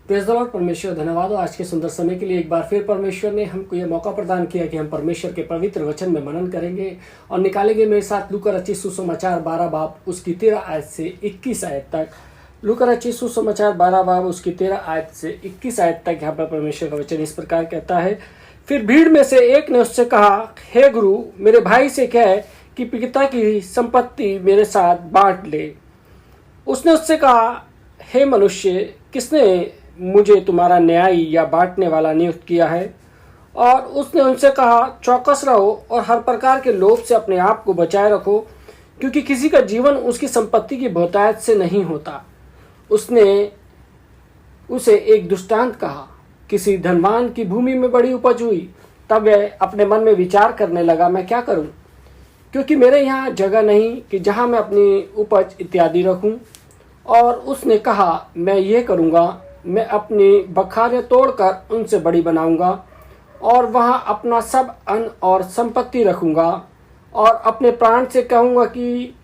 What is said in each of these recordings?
Praise the Lord. परमेश्वर धन्यवाद हो आज के सुंदर समय के लिए। एक बार फिर परमेश्वर ने हमको यह मौका प्रदान किया कि हम परमेश्वर के पवित्र वचन में मनन करेंगे और निकालेंगे मेरे साथ लूका रचित सुसमाचार 12 बाब उसकी 13 आयत से 21 आयत तक। लूका रचित सुसमाचार 12 बाब उसकी 13 आयत से 21 आयत तक। यहाँ पर परमेश्वर का वचन इस प्रकार कहता है, फिर भीड़ में से एक ने उससे कहा, हे गुरु, मेरे भाई से कह कि पिता की संपत्ति मेरे साथ बांट ले। उसने उससे कहा, हे मनुष्य, किसने मुझे तुम्हारा न्यायी या बांटने वाला नियुक्त किया है? और उसने उनसे कहा, चौकस रहो और हर प्रकार के लोभ से अपने आप को बचाए रखो, क्योंकि किसी का जीवन उसकी संपत्ति की बहुतायत से नहीं होता। उसने उसे एक दृष्टांत कहा, किसी धनवान की भूमि में बड़ी उपज हुई। तब वह अपने मन में विचार करने लगा, मैं क्या करूं, क्योंकि मेरे यहाँ जगह नहीं कि जहाँ मैं अपनी उपज इत्यादि रखूं। और उसने कहा, मैं ये करूँगा, मैं अपनी बखारें तोड़कर उनसे बड़ी बनाऊंगा और वहाँ अपना सब अन्न और संपत्ति रखूंगा और अपने प्राण से कहूँगा कि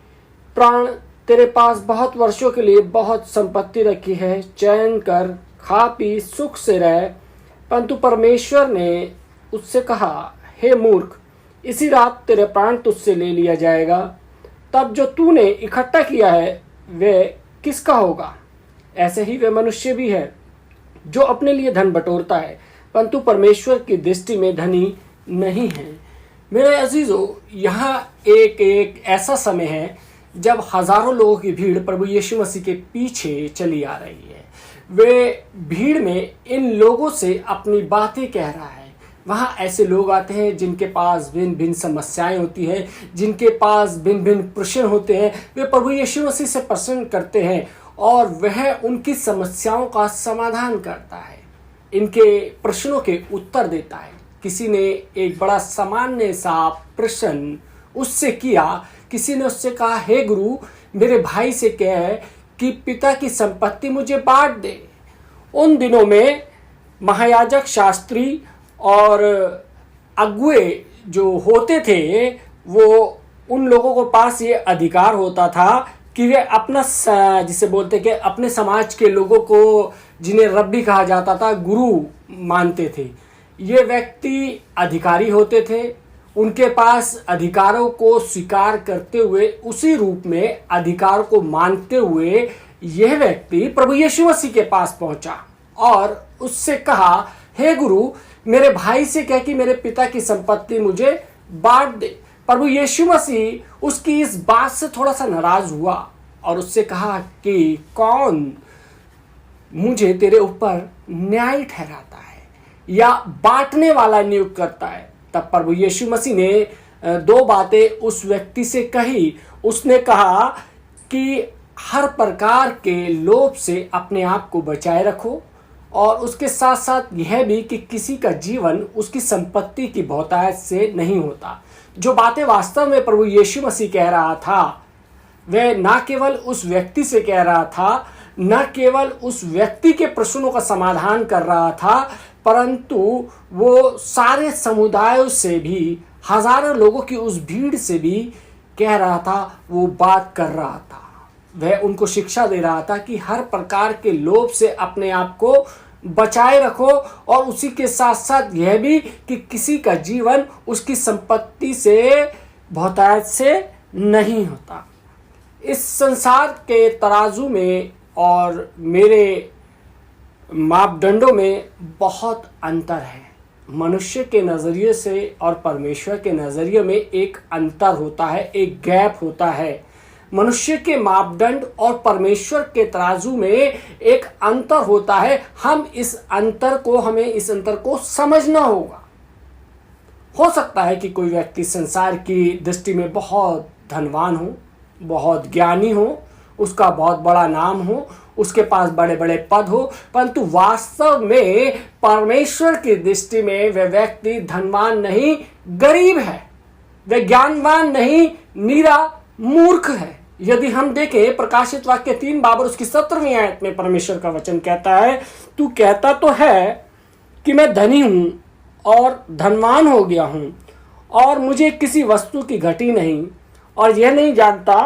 प्राण, तेरे पास बहुत वर्षों के लिए बहुत संपत्ति रखी है, चैन कर, खा पी, सुख से रह। परंतु परमेश्वर ने उससे कहा, हे मूर्ख, इसी रात तेरे प्राण तुझसे ले लिया जाएगा। तब जो तूने इकट्ठा किया है वह किसका होगा? ऐसे ही वे मनुष्य भी है जो अपने लिए धन बटोरता है, परंतु परमेश्वर की दृष्टि में धनी नहीं है। मेरे अजीजों, यहाँ एक ऐसा समय है जब हजारों लोगों की भीड़ प्रभु यीशु मसीह के पीछे चली आ रही है। वे भीड़ में इन लोगों से अपनी बातें कह रहा है। वहाँ ऐसे लोग आते हैं जिनके पास भिन्न भिन्न समस्याएं होती है, जिनके पास भिन्न भिन्न प्रश्न होते हैं। वे प्रभु यीशु मसीह से प्रश्न करते हैं और वह उनकी समस्याओं का समाधान करता है, इनके प्रश्नों के उत्तर देता है। किसी ने एक बड़ा सामान्य सा प्रश्न उससे किया। किसी ने उससे कहा, हे गुरु, मेरे भाई से कह कि पिता की संपत्ति मुझे बांट दे। उन दिनों में महायाजक, शास्त्री और अगुए जो होते थे, वो उन लोगों के पास ये अधिकार होता था कि वे अपना, जिसे बोलते कि अपने समाज के लोगों को, जिन्हें रब्बी कहा जाता था, गुरु मानते थे। ये व्यक्ति अधिकारी होते थे। उनके पास अधिकारों को स्वीकार करते हुए, उसी रूप में अधिकार को मानते हुए यह व्यक्ति प्रभु यीशु मसीह के पास पहुंचा और उससे कहा, हे गुरु, मेरे भाई से कह कि मेरे पिता की संपत्ति मुझे बांट दे। प्रभु यीशु मसीह उसकी इस बात से थोड़ा सा नाराज हुआ और उससे कहा कि कौन मुझे तेरे ऊपर न्याय ठहराता है या बांटने वाला नियुक्त करता है? तब प्रभु यीशु मसीह ने दो बातें उस व्यक्ति से कही। उसने कहा कि हर प्रकार के लोभ से अपने आप को बचाए रखो और उसके साथ साथ यह भी कि किसी का जीवन उसकी संपत्ति की बहुतायत से नहीं होता। जो बातें वास्तव में प्रभु यीशु मसीह कह रहा था, वह न केवल उस व्यक्ति से कह रहा था, न केवल उस व्यक्ति के प्रश्नों का समाधान कर रहा था, परंतु वो सारे समुदायों से भी, हजारों लोगों की उस भीड़ से भी कह रहा था, वो बात कर रहा था। वह उनको शिक्षा दे रहा था कि हर प्रकार के लोभ से अपने आप को बचाए रखो और उसी के साथ साथ यह भी कि किसी का जीवन उसकी संपत्ति से, बहुतायत से नहीं होता। इस संसार के तराजू में और मेरे मापदंडों में बहुत अंतर है। मनुष्य के नज़रिए से और परमेश्वर के नज़रिए में एक अंतर होता है, एक गैप होता है। मनुष्य के मापदंड और परमेश्वर के तराजू में एक अंतर होता है। हमें इस अंतर को समझना होगा। हो सकता है कि कोई व्यक्ति संसार की दृष्टि में बहुत धनवान हो, बहुत ज्ञानी हो, उसका बहुत बड़ा नाम हो, उसके पास बड़े बड़े पद हो, परंतु वास्तव में परमेश्वर की दृष्टि में वह व्यक्ति धनवान नहीं, गरीब है। वह ज्ञानवान नहीं, नीरा मूर्ख है। यदि हम देखें प्रकाशित वाक्य 3 बाब उसकी 17वीं आयत में परमेश्वर का वचन कहता है, तू कहता तो है कि मैं धनी हूं और धनवान हो गया हूं और मुझे किसी वस्तु की घटी नहीं, और यह नहीं जानता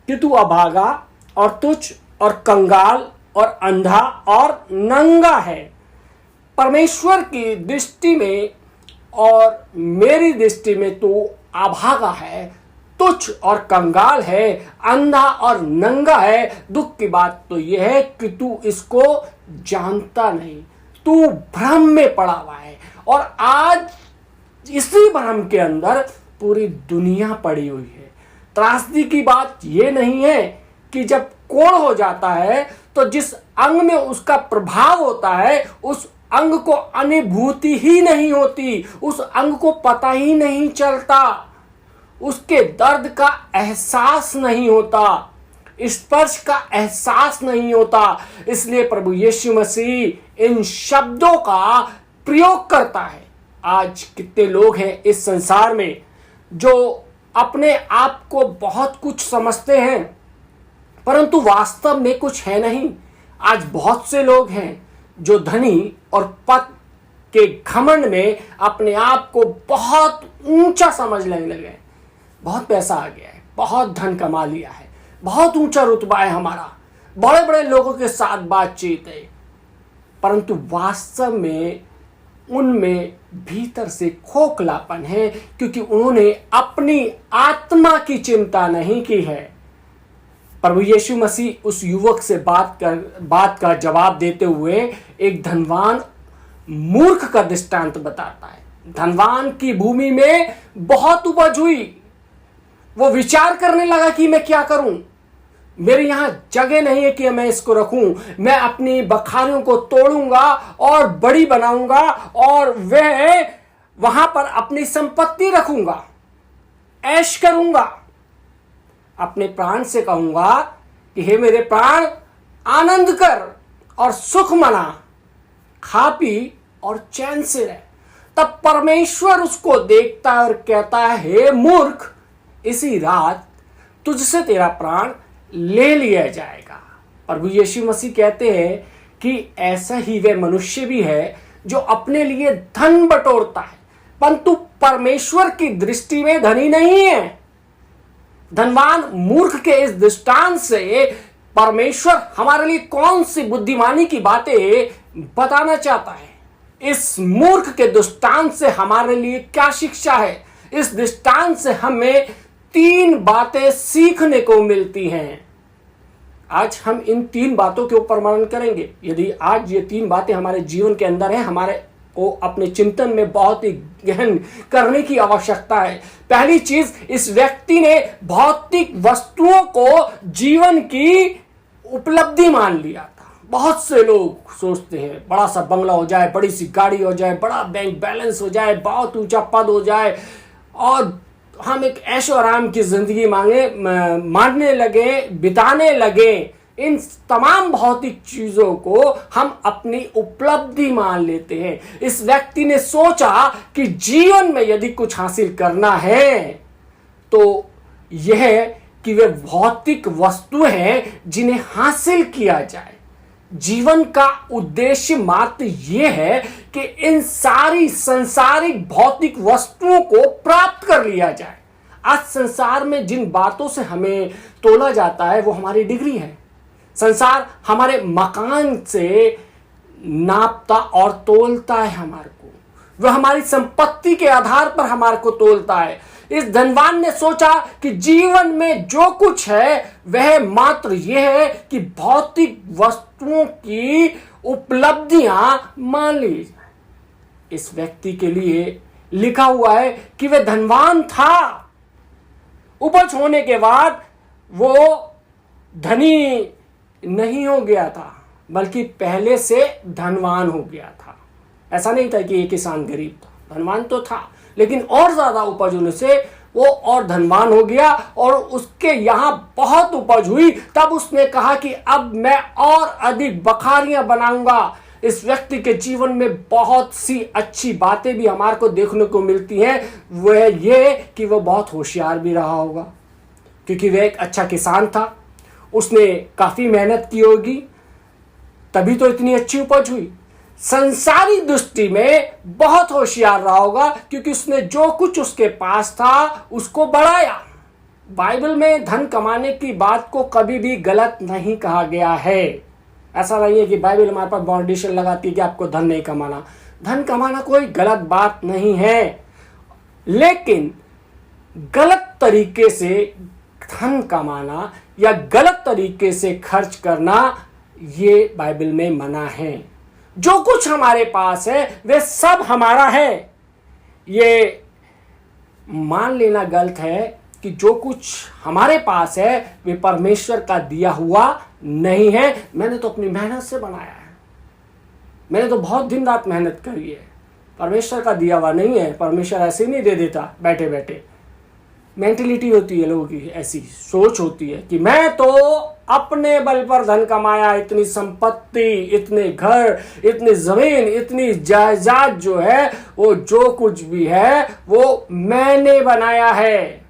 कि तू अभागा और तुच्छ और कंगाल और अंधा और नंगा है। परमेश्वर की दृष्टि में और मेरी दृष्टि में तू अभागा है, तुच्छ और कंगाल है, अंधा और नंगा है। दुख की बात तो यह है कि तू इसको जानता नहीं, तू भ्रम में पड़ा हुआ है। और आज इसी भ्रम के अंदर पूरी दुनिया पड़ी हुई है। त्रासदी की बात यह नहीं है कि जब कोढ़ हो जाता है तो जिस अंग में उसका प्रभाव होता है उस अंग को अनुभूति ही नहीं होती, उस अंग को पता ही नहीं चलता, उसके दर्द का एहसास नहीं होता, स्पर्श का एहसास नहीं होता। इसलिए प्रभु यीशु मसीह इन शब्दों का प्रयोग करता है। आज कितने लोग हैं इस संसार में जो अपने आप को बहुत कुछ समझते हैं परंतु वास्तव में कुछ है नहीं। आज बहुत से लोग हैं जो धनी और पद के घमंड में अपने आप को बहुत ऊंचा समझने लगे। बहुत पैसा आ गया है, बहुत धन कमा लिया है, बहुत ऊंचा रुतबा है हमारा, बड़े बड़े लोगों के साथ बातचीत है, परंतु वास्तव में उनमें भीतर से खोखलापन है क्योंकि उन्होंने अपनी आत्मा की चिंता नहीं की है। प्रभु यीशु मसीह उस युवक से बात का जवाब देते हुए एक धनवान मूर्ख का दृष्टांत बताता है। धनवान की भूमि में बहुत उपज हुई, वो विचार करने लगा कि मैं क्या करूं, मेरे यहां जगह नहीं है कि मैं इसको रखूं, मैं अपनी बखारियों को तोड़ूंगा और बड़ी बनाऊंगा और वह वहां पर अपनी संपत्ति रखूंगा, ऐश करूंगा, अपने प्राण से कहूंगा कि हे मेरे प्राण आनंद कर और सुख मना, खा पी और चैन से रह। तब परमेश्वर उसको देखता है और कहता है हे मूर्ख, इसी रात तुझसे तेरा प्राण ले लिया जाएगा। प्रभु यीशु मसीह कहते हैं कि ऐसा ही वह मनुष्य भी है जो अपने लिए धन बटोरता है परंतु परमेश्वर की दृष्टि में धनी नहीं है। धनवान मूर्ख के इस दृष्टांत से परमेश्वर हमारे लिए कौन सी बुद्धिमानी की बातें बताना चाहता है। इस मूर्ख के दृष्टांत से हमारे लिए क्या शिक्षा है। इस दृष्टांत से हमें 3 बातें सीखने को मिलती हैं। आज हम इन 3 बातों के ऊपर मनन करेंगे। यदि आज ये 3 बातें हमारे जीवन के अंदर है, हमारे को अपने चिंतन में बहुत ही गहन करने की आवश्यकता है। पहली चीज, इस व्यक्ति ने भौतिक वस्तुओं को जीवन की उपलब्धि मान लिया था। बहुत से लोग सोचते हैं बड़ा सा बंगला हो जाए, बड़ी सी गाड़ी हो जाए, बड़ा बैंक बैलेंस हो जाए, बहुत ऊंचा पद हो जाए और हम एक ऐशो आराम की जिंदगी मांगने लगे, बिताने लगे। इन तमाम भौतिक चीजों को हम अपनी उपलब्धि मान लेते हैं। इस व्यक्ति ने सोचा कि जीवन में यदि कुछ हासिल करना है तो यह कि वे भौतिक वस्तुएं हैं जिन्हें हासिल किया जाए। जीवन का उद्देश्य मात्र यह है कि इन सारी संसारिक भौतिक वस्तुओं को प्राप्त कर लिया जाए। आज संसार में जिन बातों से हमें तोला जाता है वो हमारी डिग्री है। संसार हमारे मकान से नापता और तोलता है हमारे को, वह हमारी संपत्ति के आधार पर हमारे को तोलता है। इस धनवान ने सोचा कि जीवन में जो कुछ है वह मात्र यह है कि भौतिक वस्तुओं की उपलब्धियां मान ली जाए। इस व्यक्ति के लिए लिखा हुआ है कि वह धनवान था, उपज होने के बाद वो धनी नहीं हो गया था बल्कि पहले से धनवान हो गया था। ऐसा नहीं था कि ये किसान गरीब था, धनवान तो था लेकिन और ज्यादा उपज होने से वो और धनवान हो गया और उसके यहां बहुत उपज हुई। तब उसने कहा कि अब मैं और अधिक बखारियां बनाऊंगा। इस व्यक्ति के जीवन में बहुत सी अच्छी बातें भी हमारे को देखने को मिलती हैं। वह ये कि वह बहुत होशियार भी रहा होगा क्योंकि वह एक अच्छा किसान था, उसने काफी मेहनत की होगी तभी तो इतनी अच्छी उपज हुई। संसारी दृष्टि में बहुत होशियार रहा होगा क्योंकि उसने जो कुछ उसके पास था उसको बढ़ाया। बाइबल में धन कमाने की बात को कभी भी गलत नहीं कहा गया है। ऐसा नहीं है कि बाइबल हमारे पास बाउंडेशन लगाती है कि आपको धन नहीं कमाना। धन कमाना कोई गलत बात नहीं है, लेकिन गलत तरीके से धन कमाना या गलत तरीके से खर्च करना ये बाइबल में मना है। जो कुछ हमारे पास है वे सब हमारा है। ये मान लेना गलत है कि जो कुछ हमारे पास है वे परमेश्वर का दिया हुआ नहीं है। मैंने तो अपनी मेहनत से बनाया है, मैंने तो बहुत दिन रात मेहनत करी है, परमेश्वर का दिया हुआ नहीं है। परमेश्वर ऐसे नहीं दे देता बैठे बैठे। मेंटेलिटी होती है लोगों की, ऐसी सोच होती है कि मैं तो अपने बल पर धन कमाया, इतनी संपत्ति, इतने घर, इतनी जमीन, इतनी जायदाद जो है वो जो कुछ भी है वो मैंने बनाया है।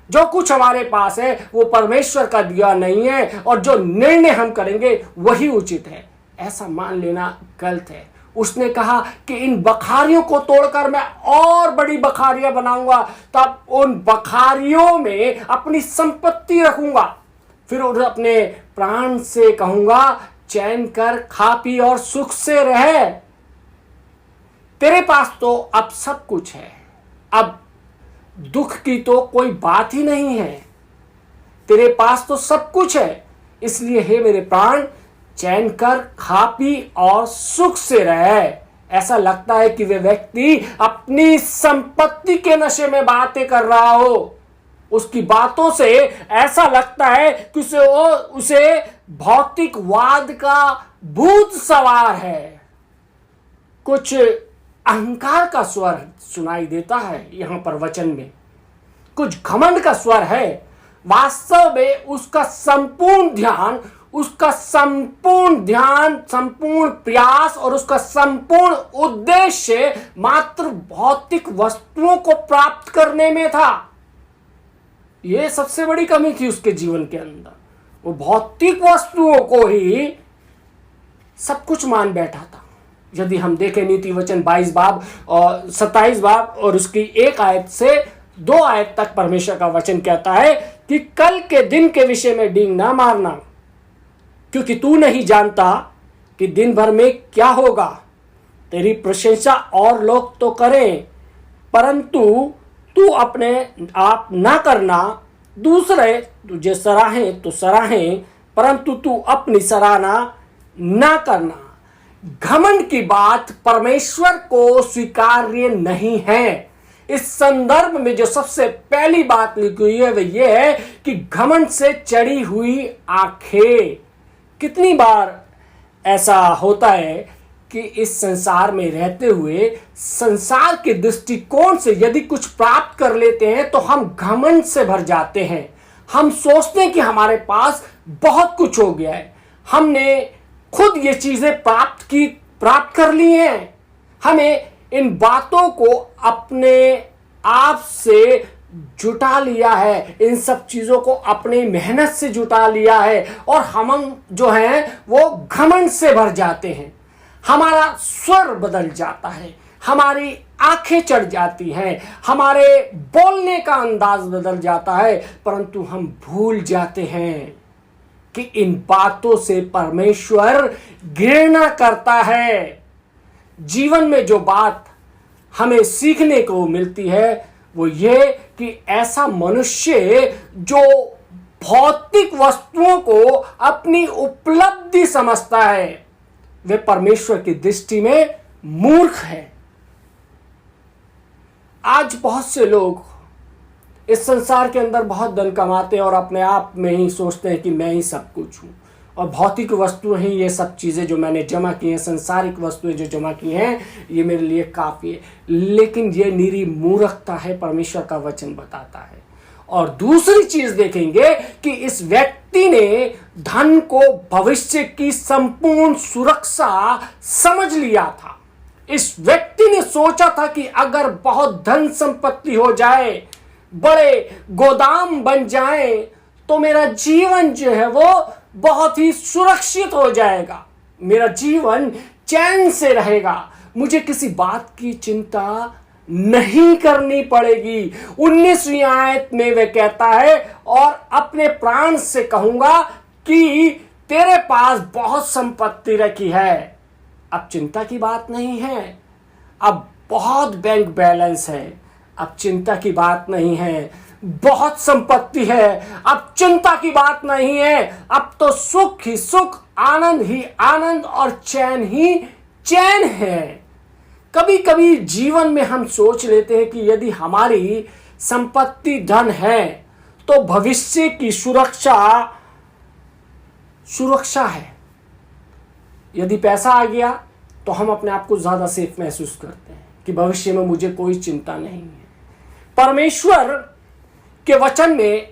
जो कुछ हमारे पास है वो परमेश्वर का दिया नहीं है और जो निर्णय हम करेंगे वही उचित है, ऐसा मान लेना गलत है। उसने कहा कि इन बखारियों को तोड़कर मैं और बड़ी बखारियां बनाऊंगा, तब उन बखारियों में अपनी संपत्ति रखूंगा, फिर उन्हें अपने प्राण से कहूंगा चैन कर खा पी और सुख से रहे। तेरे पास तो अब सब कुछ है, अब दुख की तो कोई बात ही नहीं है, तेरे पास तो सब कुछ है, इसलिए हे मेरे प्राण चैन कर खा पी और सुख से रहे। ऐसा लगता है कि वे व्यक्ति अपनी संपत्ति के नशे में बातें कर रहा हो। उसकी बातों से ऐसा लगता है कि उसे भौतिकवाद का भूत सवार है। कुछ अहंकार का स्वर सुनाई देता है यहां पर वचन में, कुछ घमंड का स्वर है। वास्तव में उसका संपूर्ण ध्यान, संपूर्ण प्रयास और उसका संपूर्ण उद्देश्य मात्र भौतिक वस्तुओं को प्राप्त करने में था। यह सबसे बड़ी कमी थी उसके जीवन के अंदर। वो भौतिक वस्तुओं को ही सब कुछ मान बैठा था। यदि हम देखें नीति वचन 22 बाब और 27 बाब और उसकी 1 आयत से 2 आयत तक परमेश्वर का वचन कहता है कि कल के दिन के विषय में डींग ना मारना, क्योंकि तू नहीं जानता कि दिन भर में क्या होगा। तेरी प्रशंसा और लोग तो करें, परंतु तू अपने आप ना करना। दूसरे तुझे सराहें तो सराहें, परंतु तू अपनी सराहना ना करना। घमंड की बात परमेश्वर को स्वीकार्य नहीं है। इस संदर्भ में जो सबसे पहली बात लिखी हुई है वह यह है कि घमंड से चढ़ी हुई आंखें। कितनी बार ऐसा होता है कि इस संसार में रहते हुए संसार के दृष्टिकोण से यदि कुछ प्राप्त कर लेते हैं तो हम घमंड से भर जाते हैं। हम सोचते हैं कि हमारे पास बहुत कुछ हो गया है, हमने खुद ये चीजें प्राप्त कर ली हैं, हमें इन बातों को अपने आप से जुटा लिया है, इन सब चीजों को अपनी मेहनत से जुटा लिया है और हम जो हैं वो घमंड से भर जाते हैं। हमारा स्वर बदल जाता है, हमारी आंखें चढ़ जाती हैं, हमारे बोलने का अंदाज बदल जाता है, परंतु हम भूल जाते हैं कि इन बातों से परमेश्वर घृणा करता है। जीवन में जो बात हमें सीखने को मिलती है वो ये कि ऐसा मनुष्य जो भौतिक वस्तुओं को अपनी उपलब्धि समझता है वे परमेश्वर की दृष्टि में मूर्ख है। आज बहुत से लोग इस संसार के अंदर बहुत धन कमाते हैं और अपने आप में ही सोचते हैं कि मैं ही सब कुछ हूं और भौतिक वस्तुएं ही ये सब चीज़ें जो मैंने जमा की हैं, सांसारिक वस्तुएं जो जमा की हैं, ये मेरे लिए काफ़ी है। लेकिन ये निरी मूर्खता है, परमेश्वर का वचन बताता है। और दूसरी चीज़ देखेंगे कि इस व्यक्ति ने धन को भविष्य की संपूर्ण सुरक्षा समझ लिया था। इस व्यक्ति ने सोचा था कि अगर बहुत धन संपत्ति हो जाए, बड़े गोदाम बन जाए, तो मेरा जीवन जो है वो बहुत ही सुरक्षित हो जाएगा, मेरा जीवन चैन से रहेगा, मुझे किसी बात की चिंता नहीं करनी पड़ेगी। 19वीं आयत में वह कहता है और अपने प्राण से कहूंगा कि तेरे पास बहुत संपत्ति रखी है, अब चिंता की बात नहीं है। अब बहुत बैंक बैलेंस है, अब चिंता की बात नहीं है। बहुत संपत्ति है, अब चिंता की बात नहीं है। अब तो सुख ही सुख, आनंद ही आनंद और चैन ही चैन है। कभी कभी जीवन में हम सोच लेते हैं कि यदि हमारी संपत्ति धन है तो भविष्य की सुरक्षा है। यदि पैसा आ गया तो हम अपने आप को ज्यादा सेफ महसूस करते हैं कि भविष्य में मुझे कोई चिंता नहीं है। परमेश्वर के वचन में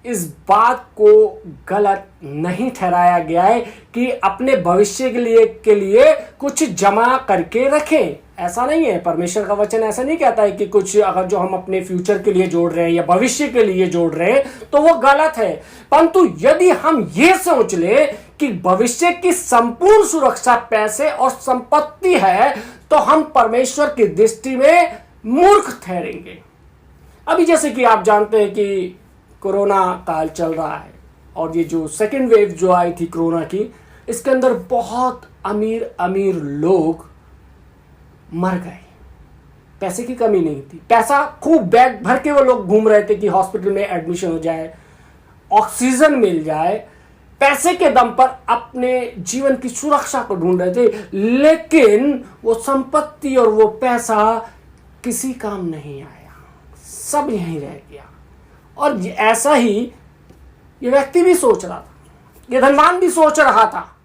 इस बात को गलत नहीं ठहराया गया है कि अपने भविष्य के लिए कुछ जमा करके रखें। ऐसा नहीं है। परमेश्वर का वचन ऐसा नहीं कहता है कि कुछ अगर जो हम अपने फ्यूचर के लिए जोड़ रहे हैं या भविष्य के लिए जोड़ रहे हैं तो वो गलत है। परंतु यदि हम ये सोच ले कि भविष्य की संपूर्ण सुरक्षा पैसे और संपत्ति है तो हम परमेश्वर की दृष्टि में मूर्ख ठहरेंगे। अभी जैसे कि आप जानते हैं कि कोरोना काल चल रहा है और ये जो सेकेंड वेव जो आई थी कोरोना की, इसके अंदर बहुत अमीर अमीर लोग मर गए। पैसे की कमी नहीं थी, पैसा खूब बैग भर के वो लोग घूम रहे थे कि हॉस्पिटल में एडमिशन हो जाए, ऑक्सीजन मिल जाए। पैसे के दम पर अपने जीवन की सुरक्षा को ढूंढ रहे थे, लेकिन वो संपत्ति और वो पैसा किसी काम नहीं आया, सब यहीं रह गया। और ऐसा ही ये व्यक्ति भी सोच रहा था, ये धनवान भी सोच रहा था।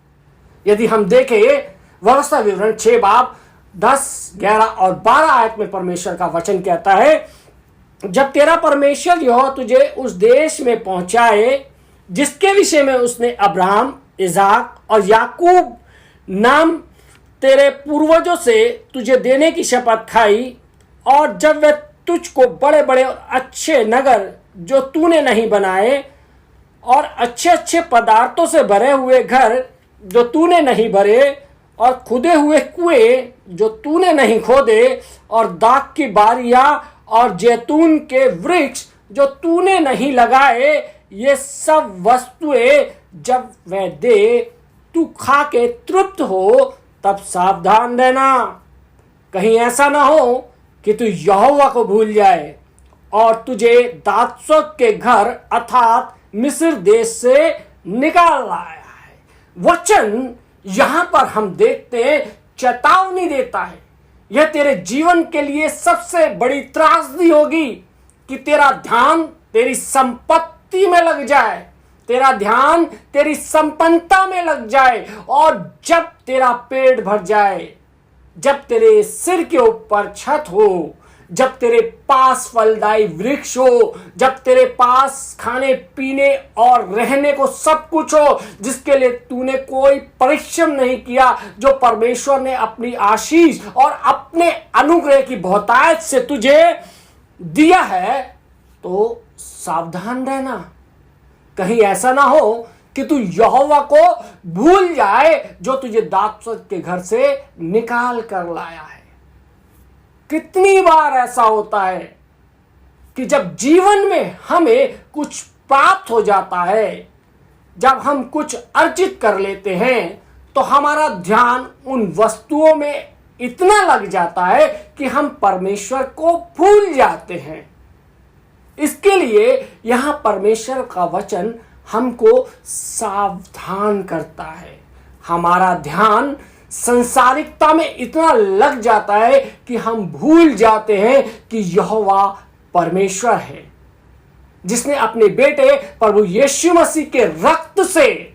यदि हम देखें व्यवस्था विवरण 6 बाब 10, 11 और 12 आयत में परमेश्वर का वचन कहता है, जब तेरा परमेश्वर यहोवा तुझे उस देश में पहुंचाए जिसके विषय में उसने अब्राहम, इसाक और याकूब नाम तेरे पूर्वजों से तुझे देने की शपथ खाई, और जब वे तुझको बड़े बड़े और अच्छे नगर जो तूने नहीं बनाए और अच्छे अच्छे पदार्थों से भरे हुए घर जो तूने नहीं भरे और खुदे हुए कुएं जो तूने नहीं खोदे और दाख की बारियां और जैतून के वृक्ष जो तूने नहीं लगाए, ये सब वस्तुएं जब वह दे तू खा के तृप्त हो, तब सावधान रहना, कहीं ऐसा ना हो कि तू यहोवा को भूल जाए और तुझे दात्सों के घर अर्थात मिस्र देश से निकाल लाया है। वचन यहां पर हम देखते हैं चेतावनी देता है। यह तेरे जीवन के लिए सबसे बड़ी त्रासदी होगी कि तेरा ध्यान तेरी संपत्ति में लग जाए, तेरा ध्यान तेरी संपन्नता में लग जाए, और जब तेरा पेट भर जाए, जब तेरे सिर के ऊपर छत हो, जब तेरे पास फलदायी वृक्ष हो, जब तेरे पास खाने पीने और रहने को सब कुछ हो, जिसके लिए तूने कोई परिश्रम नहीं किया, जो परमेश्वर ने अपनी आशीष और अपने अनुग्रह की बहुतायत से तुझे दिया है, तो सावधान रहना, कहीं ऐसा ना हो कि तू यहोवा को भूल जाए जो तुझे दात्सों के घर से निकाल कर लाया है। कितनी बार ऐसा होता है कि जब जीवन में हमें कुछ प्राप्त हो जाता है, जब हम कुछ अर्जित कर लेते हैं, तो हमारा ध्यान उन वस्तुओं में इतना लग जाता है कि हम परमेश्वर को भूल जाते हैं। इसके लिए यहां परमेश्वर का वचन हमको सावधान करता है। हमारा ध्यान संसारिकता में इतना लग जाता है कि हम भूल जाते हैं कि यहोवा परमेश्वर है, जिसने अपने बेटे प्रभु यीशु मसीह के रक्त से,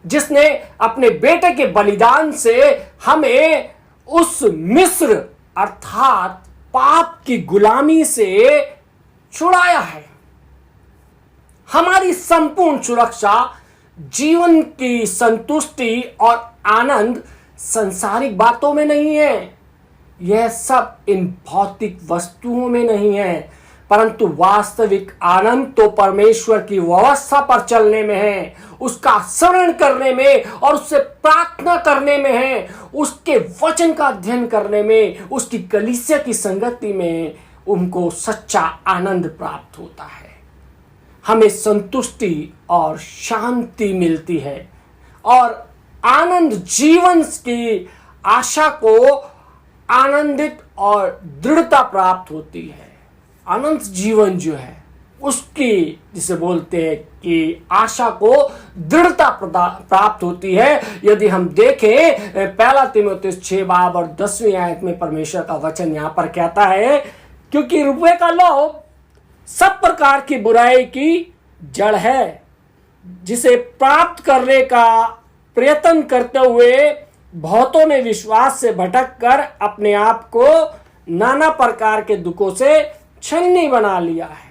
जिसने अपने बेटे के बलिदान से हमें उस मिस्र अर्थात पाप की गुलामी से छुड़ाया है। हमारी संपूर्ण सुरक्षा, जीवन की संतुष्टि और आनंद सांसारिक बातों में नहीं है, यह सब इन भौतिक वस्तुओं में नहीं है, परंतु वास्तविक आनंद तो परमेश्वर की व्यवस्था पर चलने में है, उसका स्मरण करने में और उससे प्रार्थना करने में है, उसके वचन का अध्ययन करने में, उसकी कलीसिया की संगति में उनको सच्चा आनंद प्राप्त होता है। हमें संतुष्टि और शांति मिलती है और आनंद जीवन की आशा को आनंदित और दृढ़ता प्राप्त होती है। अनंत जीवन जो है उसकी, जिसे बोलते हैं कि आशा को दृढ़ता प्राप्त होती है। यदि हम देखें पहला तीमुथियुस 6 बाब और 10वीं आयत में परमेश्वर का वचन यहां पर कहता है, क्योंकि रुपए का लोभ सब प्रकार की बुराई की जड़ है, जिसे प्राप्त करने का प्रयत्न करते हुए बहुतों ने विश्वास से भटक कर अपने आप को नाना प्रकार के दुखों से छलनी बना लिया है।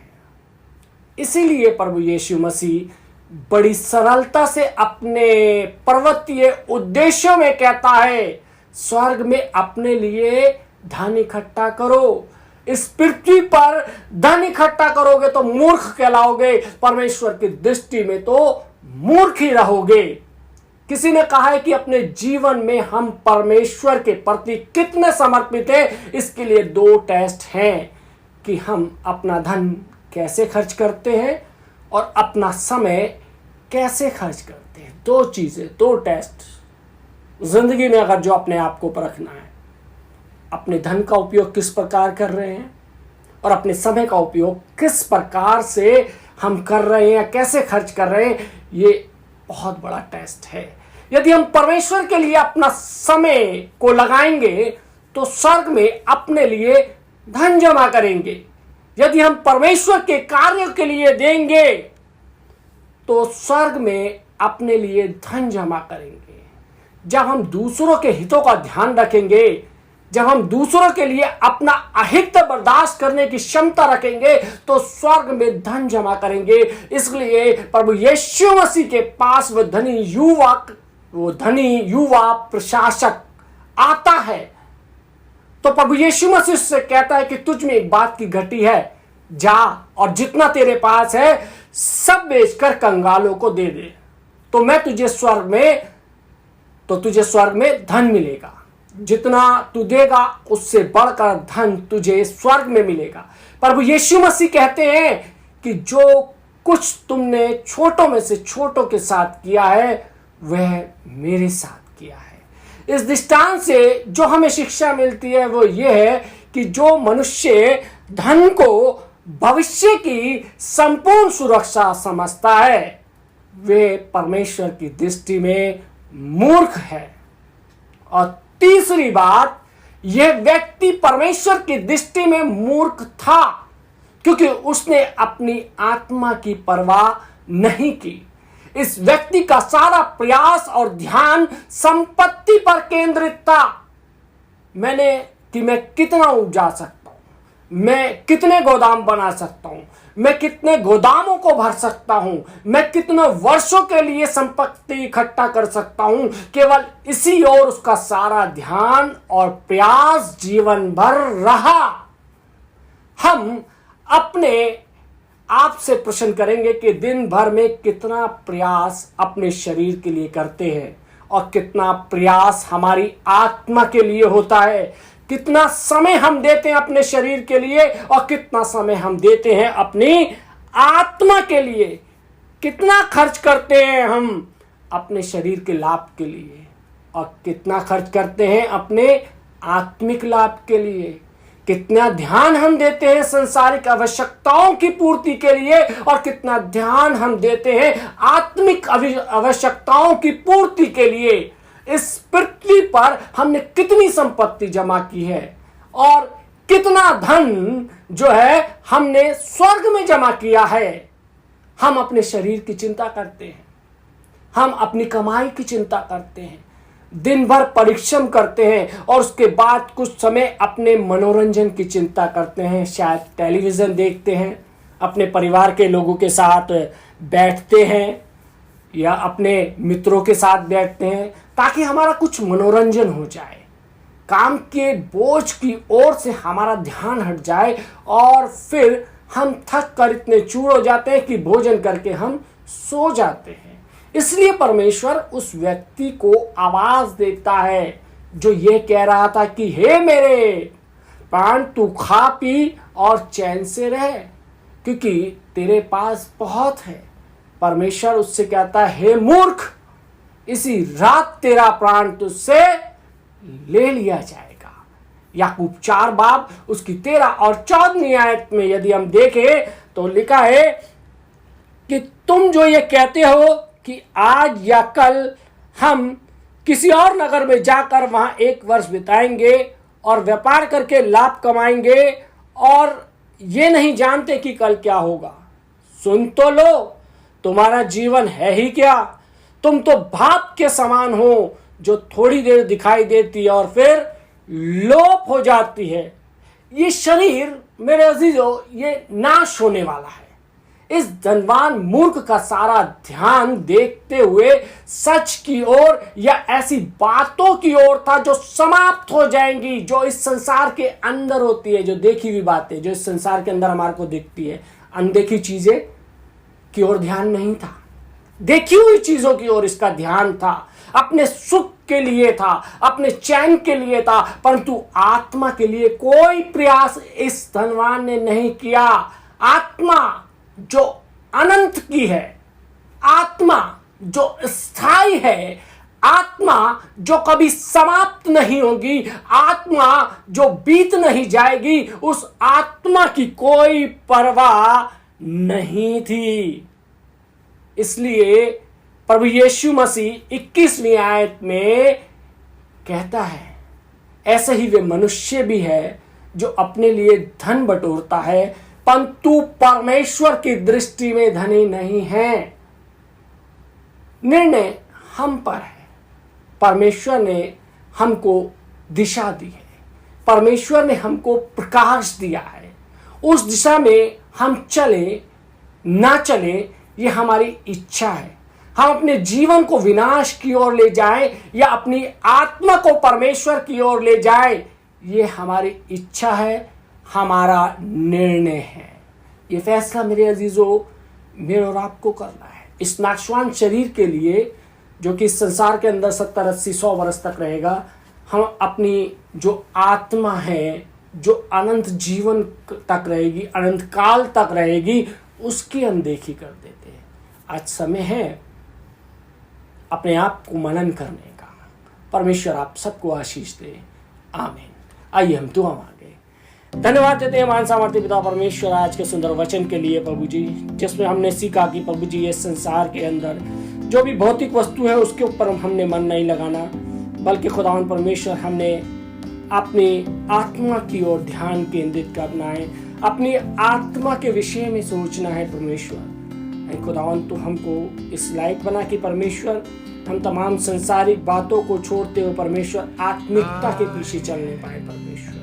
इसीलिए प्रभु यीशु मसीह बड़ी सरलता से अपने पर्वतीय उद्देश्यों में कहता है, स्वर्ग में अपने लिए धन इकट्ठा करो। इस पृथ्वी पर धन इकट्ठा करोगे तो मूर्ख कहलाओगे, परमेश्वर की दृष्टि में तो मूर्ख ही रहोगे। किसी ने कहा है कि अपने जीवन में हम परमेश्वर के प्रति कितने समर्पित हैं, इसके लिए 2 टेस्ट हैं कि हम अपना धन कैसे खर्च करते हैं और अपना समय कैसे खर्च करते हैं। 2 चीजें, 2 टेस्ट जिंदगी में अगर जो अपने आप को परखना है, अपने धन का उपयोग किस प्रकार कर रहे हैं और अपने समय का उपयोग किस प्रकार से हम कर रहे हैं, कैसे खर्च कर रहे हैं, ये बहुत बड़ा टेस्ट है। यदि हम परमेश्वर के लिए अपना समय को लगाएंगे तो स्वर्ग में अपने लिए धन जमा करेंगे। यदि हम परमेश्वर के कार्यों के लिए देंगे तो स्वर्ग में अपने लिए धन जमा करेंगे। जब हम दूसरों के हितों का ध्यान रखेंगे, जब हम दूसरों के लिए अपना अहित बर्दाश्त करने की क्षमता रखेंगे तो स्वर्ग में धन जमा करेंगे। इसलिए प्रभु यीशु मसीह के पास वो धनी युवा प्रशासक आता है तो प्रभु यीशु मसीह से कहता है कि तुझ में एक बात की घटी है, जा और जितना तेरे पास है सब बेचकर कंगालों को दे दे, तो तुझे स्वर्ग में धन मिलेगा। जितना तू देगा उससे बढ़कर धन तुझे स्वर्ग में मिलेगा। प्रभु यीशु मसीह कहते हैं कि जो कुछ तुमने छोटों में से छोटों के साथ किया है वह मेरे साथ किया है। इस दृष्टांत से जो हमें शिक्षा मिलती है वो ये है कि जो मनुष्य धन को भविष्य की संपूर्ण सुरक्षा समझता है वे परमेश्वर की दृष्टि में मूर्ख है। और तीसरी बात, यह व्यक्ति परमेश्वर की दृष्टि में मूर्ख था क्योंकि उसने अपनी आत्मा की परवाह नहीं की। इस व्यक्ति का सारा प्रयास और ध्यान संपत्ति पर केंद्रित था। मैं कितना उपजा सकता हूं, मैं कितने गोदाम बना सकता हूं, मैं कितने गोदामों को भर सकता हूं, मैं कितने वर्षों के लिए संपत्ति इकट्ठा कर सकता हूं। केवल इसी ओर उसका सारा ध्यान और प्रयास जीवन भर रहा। हम अपने आप से प्रश्न करेंगे कि दिन भर में कितना प्रयास अपने शरीर के लिए करते हैं और कितना प्रयास हमारी आत्मा के लिए होता है। कितना समय हम देते हैं अपने शरीर के लिए और कितना समय हम देते हैं अपनी आत्मा के लिए। कितना खर्च करते हैं हम अपने शरीर के लाभ के लिए और कितना खर्च करते हैं अपने आत्मिक लाभ के लिए। कितना ध्यान हम देते हैं संसारिक आवश्यकताओं की पूर्ति के लिए और कितना ध्यान हम देते हैं आत्मिक आवश्यकताओं की पूर्ति के लिए। इस पृथ्वी पर हमने कितनी संपत्ति जमा की है और कितना धन जो है हमने स्वर्ग में जमा किया है। हम अपने शरीर की चिंता करते हैं, हम अपनी कमाई की चिंता करते हैं, दिन भर परिश्रम करते हैं और उसके बाद कुछ समय अपने मनोरंजन की चिंता करते हैं। शायद टेलीविज़न देखते हैं, अपने परिवार के लोगों के साथ बैठते हैं या अपने मित्रों के साथ बैठते हैं ताकि हमारा कुछ मनोरंजन हो जाए, काम के बोझ की ओर से हमारा ध्यान हट जाए और फिर हम थक कर इतने चूर हो जाते हैं कि भोजन करके हम सो जाते हैं। इसलिए परमेश्वर उस व्यक्ति को आवाज देता है जो ये कह रहा था कि हे मेरे प्राण, तू खा पी और चैन से रह क्योंकि तेरे पास बहुत है। परमेश्वर उससे कहता है हे मूर्ख, इसी रात तेरा प्राण तुझसे ले लिया जाएगा। याकूब 4 बाब उसकी 13 और 14 आयत में यदि हम देखें तो लिखा है कि तुम जो ये कहते हो कि आज या कल हम किसी और नगर में जाकर वहां 1 वर्ष बिताएंगे और व्यापार करके लाभ कमाएंगे और ये नहीं जानते कि कल क्या होगा। सुन तो लो, तुम्हारा जीवन है ही क्या? तुम तो भाप के समान हो जो थोड़ी देर दिखाई देती है और फिर लोप हो जाती है। ये शरीर मेरे अजीजों ये नाश होने वाला है। इस धनवान मूर्ख का सारा ध्यान देखते हुए सच की ओर या ऐसी बातों की ओर था जो समाप्त हो जाएंगी, जो इस संसार के अंदर होती है, जो देखी हुई बातें जो इस संसार के अंदर हमारे को दिखती है। अनदेखी चीजें की ओर ध्यान नहीं था, देखी हुई चीजों की ओर इसका ध्यान था। अपने सुख के लिए था, अपने चैन के लिए था, परंतु आत्मा के लिए कोई प्रयास इस धनवान ने नहीं किया। आत्मा जो अनंत की है, आत्मा जो स्थायी है, आत्मा जो कभी समाप्त नहीं होगी, आत्मा जो बीत नहीं जाएगी, उस आत्मा की कोई परवाह नहीं थी। इसलिए प्रभु यीशु मसीह 21वीं आयत में कहता है, ऐसे ही वे मनुष्य भी है जो अपने लिए धन बटोरता है परंतु परमेश्वर की दृष्टि में धनी नहीं है। निर्णय हम पर है। परमेश्वर ने हमको दिशा दी है, परमेश्वर ने हमको प्रकाश दिया है। उस दिशा में हम चले ना चले ये हमारी इच्छा है। हम अपने जीवन को विनाश की ओर ले जाएं या अपनी आत्मा को परमेश्वर की ओर ले जाएं, ये हमारी इच्छा है, हमारा निर्णय है। ये फैसला मेरे अजीजों मेरे और आपको करना है। इस नाशवान शरीर के लिए जो कि इस संसार के अंदर 70, 80, 100 वर्ष तक रहेगा, हम अपनी जो आत्मा है जो अनंत जीवन तक रहेगी, अनंत काल तक रहेगी, उसकी अनदेखी कर देते हैं। आज समय है अपने आप को मनन करने का। परमेश्वर आप सबको आशीष दे। आमीन। आइए हम दुआ मांगे। धन्यवाद देते हैं मान सामर्थ्य पिता परमेश्वर आज के सुंदर वचन के लिए प्रभु जी, जिसमें हमने सीखा कि प्रभु जी ये संसार के अंदर जो भी भौतिक वस्तु है उसके ऊपर हमने मन नहीं लगाना, बल्कि खुदावंद परमेश्वर हमने अपनी आत्मा की ओर ध्यान केंद्रित करना है, अपनी आत्मा के विषय में सोचना है। परमेश्वर खुदावंद तो हमको इस लायक बना कि परमेश्वर हम तमाम संसारिक बातों को छोड़ते हुए परमेश्वर आत्मिकता के पीछे चलने पाए। परमेश्वर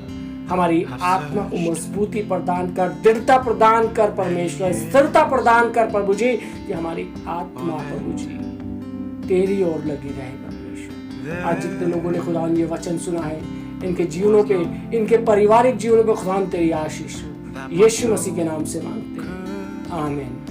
हमारी आत्मा को मजबूती प्रदान कर, दृढ़ता प्रदान कर, परमेश्वर स्थिरता प्रदान कर प्रभु जी, कि हमारी आत्मा प्रभु जी तेरी ओर लगी रहे। परमेश्वर आज जितने लोगों ने खुदा ये वचन सुना है, इनके जीवनों पे, इनके पारिवारिक जीवनों पे खुदा तेरी आशीष हो, यीशु मसीह के नाम से मांगते हैं, आमीन।